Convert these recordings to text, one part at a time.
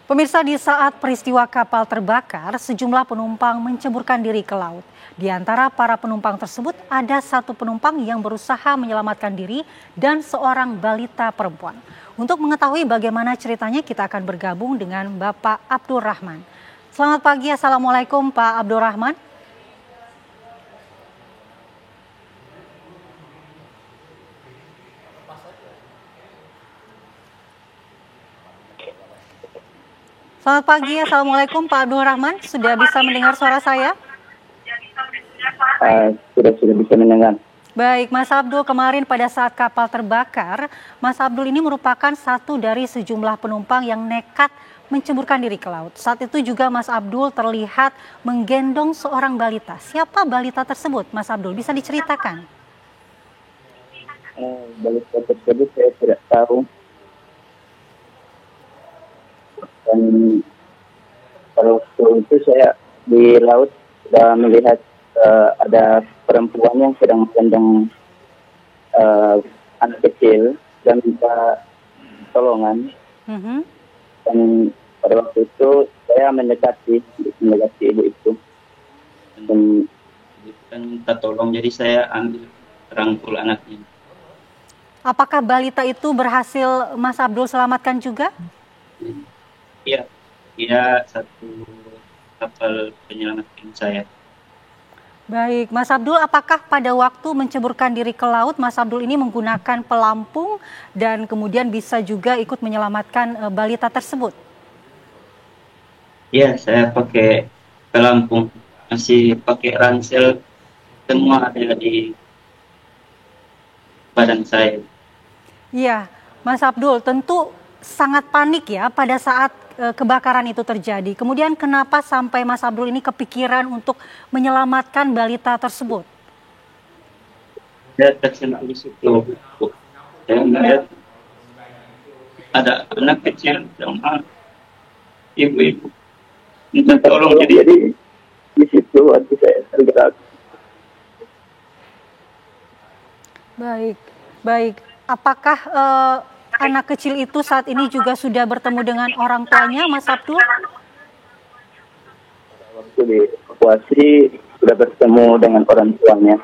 Pemirsa, di saat peristiwa kapal terbakar, sejumlah penumpang menceburkan diri ke laut. Di antara para penumpang tersebut, ada satu penumpang yang berusaha menyelamatkan diri dan seorang balita perempuan. Untuk mengetahui bagaimana ceritanya, kita akan bergabung dengan Bapak Abdul Rahman. Selamat pagi, Assalamualaikum Pak Abdul Rahman. Selamat pagi, Assalamualaikum Pak Abdul Rahman. Sudah bisa mendengar suara saya? Sudah bisa mendengar. Baik, Mas Abdul, kemarin pada saat kapal terbakar, Mas Abdul ini merupakan satu dari sejumlah penumpang yang nekat menceburkan diri ke laut. Saat itu juga Mas Abdul terlihat menggendong seorang balita. Siapa balita tersebut, Mas Abdul? Bisa diceritakan? Balita tersebut saya tidak tahu. Dan pada waktu itu saya di laut sudah melihat ada perempuan yang sedang menggendong anak kecil dan minta tolongan. Dan pada waktu itu saya mendekati ibu itu dan minta tolong, jadi saya ambil rangkul anaknya. Apakah balita itu berhasil Mas Abdul selamatkan juga? Iya, dia satu kapal penyelamatkan saya. Baik, Mas Abdul, apakah pada waktu menceburkan diri ke laut, Mas Abdul ini menggunakan pelampung dan kemudian bisa juga ikut menyelamatkan balita tersebut? Iya, saya pakai pelampung, masih pakai ransel, semua ada di badan saya. Iya, Mas Abdul, tentu sangat panik ya pada saat kebakaran itu terjadi. Kemudian kenapa sampai Mas Abdul ini kepikiran untuk menyelamatkan balita tersebut? Saya tersentuh di situ. Saya melihat ada anak kecil sama ibu-ibu minta tolong, jadi di situ hati saya tergerak. Baik, baik. Apakah anak kecil itu saat ini juga sudah bertemu dengan orang tuanya, Mas Abdul? Waktu di evakuasi sudah bertemu dengan orang tuanya.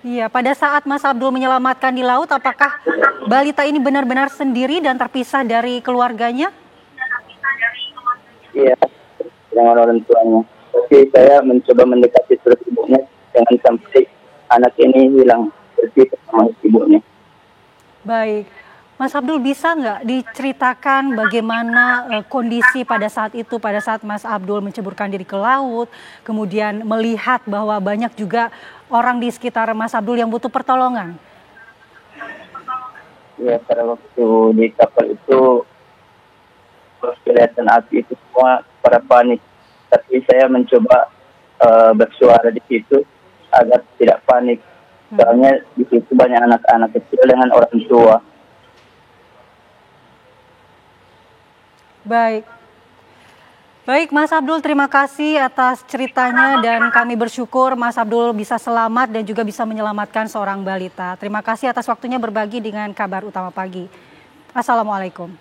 Iya, pada saat Mas Abdul menyelamatkan di laut, apakah balita ini benar-benar sendiri dan terpisah dari keluarganya? Iya, dengan orang tuanya. Tapi saya mencoba mendekati terus ibunya, jangan sampai anak ini hilang pergi bersama ibunya. Baik, Mas Abdul, bisa nggak diceritakan bagaimana kondisi pada saat itu, pada saat Mas Abdul menceburkan diri ke laut, kemudian melihat bahwa banyak juga orang di sekitar Mas Abdul yang butuh pertolongan? Ya, pada waktu di kapal itu kelihatan api itu semua pada panik. Tapi saya mencoba bersuara di situ agar tidak panik. Soalnya di situ banyak anak-anak kecil dengan orang tua. Baik. Baik, Mas Abdul, terima kasih atas ceritanya dan kami bersyukur Mas Abdul bisa selamat dan juga bisa menyelamatkan seorang balita. Terima kasih atas waktunya berbagi dengan Kabar Utama Pagi. Assalamualaikum.